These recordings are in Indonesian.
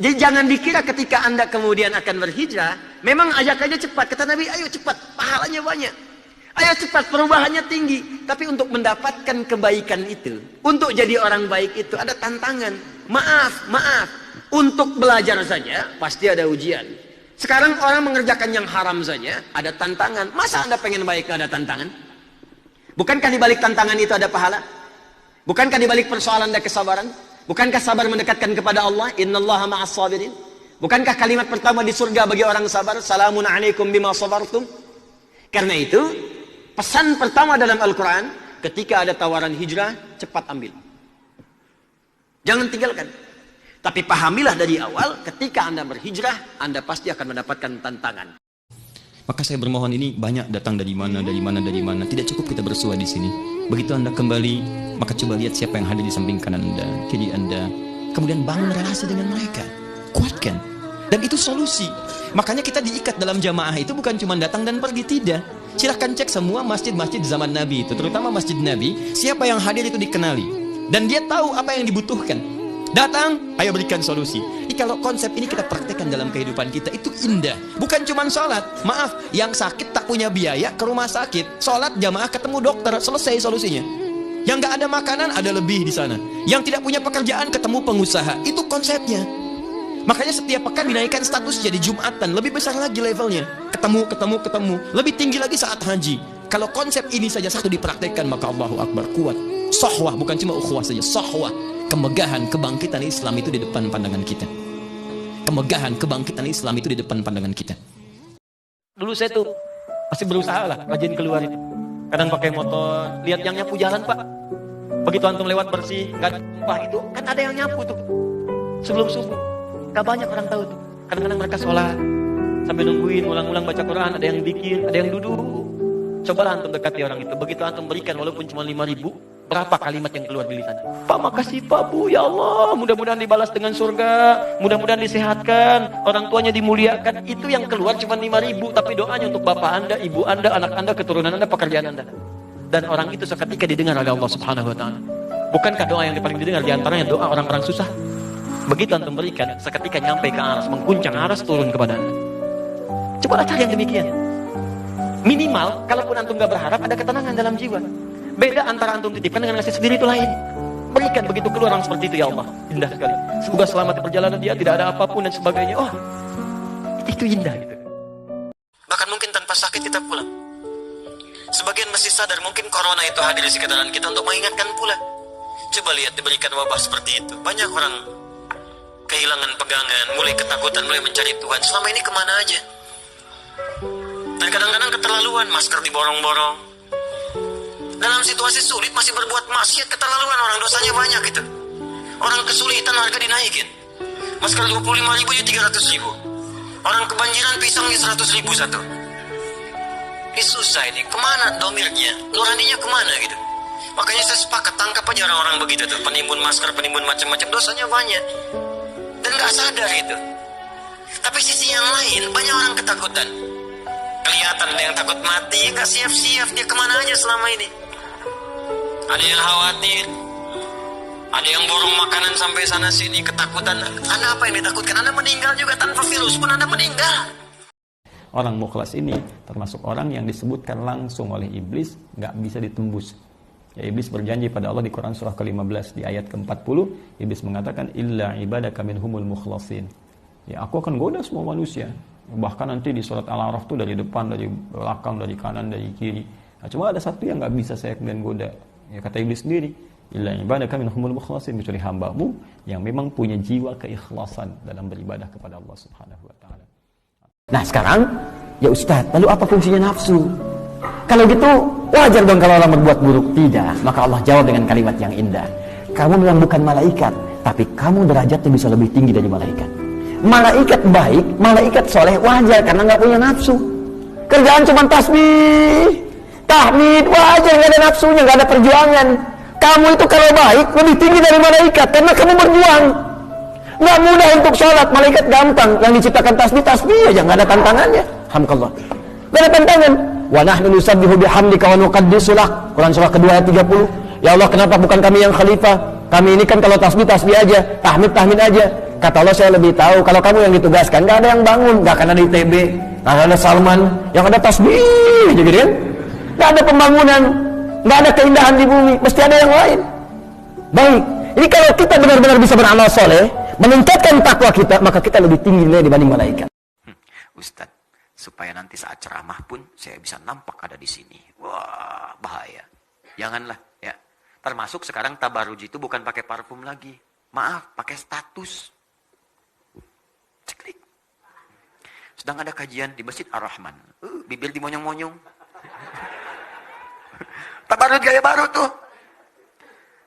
Jadi jangan dikira ketika Anda kemudian akan berhijrah, memang ajakannya cepat. Kata Nabi, ayo cepat, pahalanya banyak. Ayo cepat, perubahannya tinggi. Tapi untuk mendapatkan kebaikan itu, untuk jadi orang baik itu ada tantangan. Maaf. Untuk belajar saja, pasti ada ujian. Sekarang orang mengerjakan yang haram saja, ada tantangan. Masa Anda pengen baik ada tantangan? Bukankah di balik tantangan itu ada pahala? Bukankah di balik persoalan ada kesabaran? Bukankah sabar mendekatkan kepada Allah? Innallaha ma'as sabirin. Bukankah kalimat pertama di surga bagi orang sabar? Salamun alaikum bima sabartum. Karena itu, pesan pertama dalam Al-Quran, ketika ada tawaran hijrah, cepat ambil. Jangan tinggalkan. Tapi pahamilah dari awal, ketika Anda berhijrah, Anda pasti akan mendapatkan tantangan. Maka saya bermohon, ini banyak datang dari mana. Tidak cukup kita bersua di sini. Begitu Anda kembali, maka coba lihat siapa yang hadir di samping kanan Anda, kiri Anda. Kemudian bangun relasi dengan mereka. Kuatkan. Dan itu solusi. Makanya kita diikat dalam jamaah itu bukan cuma datang dan pergi, tidak. Silahkan cek semua masjid-masjid zaman Nabi itu, terutama masjid Nabi, siapa yang hadir itu dikenali. Dan dia tahu apa yang dibutuhkan. Datang, ayo berikan solusi. Jadi kalau konsep ini kita praktekkan dalam kehidupan kita, itu indah. Bukan cuma sholat. Maaf, yang sakit tak punya biaya ke rumah sakit. Sholat jamaah ketemu dokter, selesai solusinya. Yang gak ada makanan, ada lebih di sana. Yang tidak punya pekerjaan, ketemu pengusaha. Itu konsepnya. Makanya setiap pekan dinaikkan status jadi Jumatan. Lebih besar lagi levelnya. Ketemu. Lebih tinggi lagi saat haji. Kalau konsep ini saja satu dipraktekkan, maka Allahu Akbar, kuat. Sahwah, bukan cuma ukhuwah saja, sahwah. Kemegahan, kebangkitan Islam itu di depan pandangan kita. Kemegahan, kebangkitan Islam itu di depan pandangan kita. Dulu saya tuh masih berusaha lah, rajin keluar itu. Kadang pakai motor, lihat yang nyapu jalan, Pak. Begitu antum lewat bersih, nggak tumpah itu, kan ada yang nyapu tuh. Sebelum subuh, nggak banyak orang tahu tuh. Kadang-kadang mereka sholat, sambil nungguin, ulang-ulang baca Quran, ada yang bikin, ada yang duduk. Cobalah antum dekati orang itu. Begitu antum berikan, walaupun cuma 5.000, berapa kalimat yang keluar di lisan? Pak, makasih Pak, Bu, ya Allah, mudah-mudahan dibalas dengan surga, mudah-mudahan disehatkan, orang tuanya dimuliakan. Itu yang keluar cuma 5.000, tapi doanya untuk bapak Anda, ibu Anda, anak Anda, keturunan Anda, pekerjaan Anda. Dan orang itu seketika didengar oleh Allah Subhanahu wa Ta'ala. Bukankah doa yang paling didengar diantaranya doa orang-orang susah? Begitu antum berikan, seketika nyampe ke aras, mengguncang aras, turun kepada Anda. Cobalah cari yang demikian. Minimal, kalaupun antum gak berharap, ada ketenangan dalam jiwa. Beda antara antum titipkan dengan ngasih sendiri, itu lain. Berikan begitu keluar orang seperti itu, ya Allah, indah sekali. Semoga selamat di perjalanan dia, tidak ada apapun dan sebagainya. Oh, itu indah gitu. Bahkan mungkin tanpa sakit kita pulang. Sebagian masih sadar mungkin corona itu hadir di sekitaran kita untuk mengingatkan pula. Coba lihat diberikan wabah seperti itu. Banyak orang kehilangan pegangan, mulai ketakutan, mulai mencari Tuhan. Selama ini kemana aja? Dan kadang-kadang keterlaluan, masker diborong-borong. Dalam situasi sulit masih berbuat maksiat, keterlaluan, orang dosanya banyak gitu. Orang kesulitan harga dinaikin. Masker 25.000 jadi 300.000. Orang kebanjiran pisangnya 100.000 satu. Ini susah ini, kemana domirnya? Nuraninya kemana gitu? Makanya saya sepakat, tangkap aja orang-orang begitu tuh, penimbun masker, penimbun macam-macam, dosanya banyak. Dan gak sadar itu. Tapi sisi yang lain, banyak orang ketakutan. Kelihatan ada yang takut mati, gak siap-siap, dia kemana aja selama ini. Ada yang khawatir, ada yang borong makanan sampai sana sini, ketakutan. Anda apa yang ditakutkan? Anda meninggal juga tanpa virus pun Anda meninggal. Orang mukhlas ini termasuk orang yang disebutkan langsung oleh iblis gak bisa ditembus. Ya, iblis berjanji pada Allah di Quran surah ke-15 di ayat ke-40, iblis mengatakan illa ibadaka minhumul mukhlasin. Ya, aku akan goda semua manusia. Bahkan nanti di surat Al-A'raf itu dari depan, dari belakang, dari kanan, dari kiri. Nah, cuma ada satu yang gak bisa saya kemudian goda. Ya, kata iblis sendiri, illa ibadaka minhumul mukhlasin, kecuali hambamu yang memang punya jiwa keikhlasan dalam beribadah kepada Allah Subhanahu wa Ta'ala. Nah sekarang, ya Ustadz, lalu apa fungsinya nafsu? Kalau gitu, wajar dong kalau orang berbuat buruk. Tidak, maka Allah jawab dengan kalimat yang indah. Kamu memang bukan malaikat, tapi kamu derajatnya bisa lebih tinggi dari malaikat. Malaikat baik, malaikat soleh wajar karena nggak punya nafsu. Kerjaan cuma tasbih, tahmid, wajar nggak ada nafsunya, nggak ada perjuangan. Kamu itu kalau baik lebih tinggi dari malaikat karena kamu berjuang. Nggak mudah untuk sholat, malaikat gampang. Yang diciptakan tasbih aja, nggak ada tantangannya. Alhamdulillah, nggak ada tantangan. Wa nahnu nusabbihu bihamdika wa nuqaddisu lak. Quran surah kedua ayat 30. Ya Allah, kenapa bukan kami yang khalifah? Kami ini kan kalau tasbih aja, tahmid aja. Kata Allah, saya lebih tahu. Kalau kamu yang ditugaskan, nggak ada yang bangun, nggak akan ada ITB, nggak ada Salman, yang ada tasbih, gitu kan? Nggak ada pembangunan, nggak ada keindahan di bumi, mesti ada yang lain. Baik, ini kalau kita benar-benar bisa beramal soleh, meningkatkan takwa kita, maka kita lebih tinggi nilai dibanding malaikat. Ustadz, supaya nanti saat ceramah pun saya bisa nampak ada di sini. Wah, bahaya. Janganlah, ya. Termasuk sekarang tabaruj itu bukan pakai parfum lagi. Maaf, pakai status. Ceklik. Sedang ada kajian di Masjid Ar-Rahman. Bibir dimonyong-monyong. Tabaruj gaya baru tuh.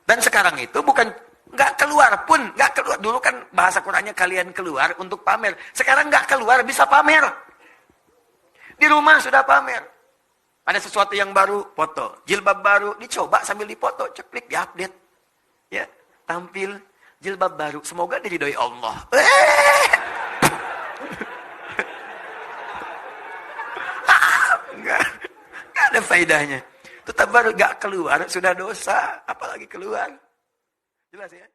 Dan sekarang itu bukan nggak keluar pun, nggak keluar. Dulu kan bahasa Qurannya kalian keluar untuk pamer. Sekarang nggak keluar bisa pamer. Di rumah sudah pamer. Ada sesuatu yang baru, foto. Jilbab baru, dicoba sambil dipoto, ceklik, diupdate. Ya, tampil jilbab baru. Semoga diridhoi Allah. Nggak ada faedahnya. Tetap baru nggak keluar, sudah dosa. Apalagi keluar. Jelas ya?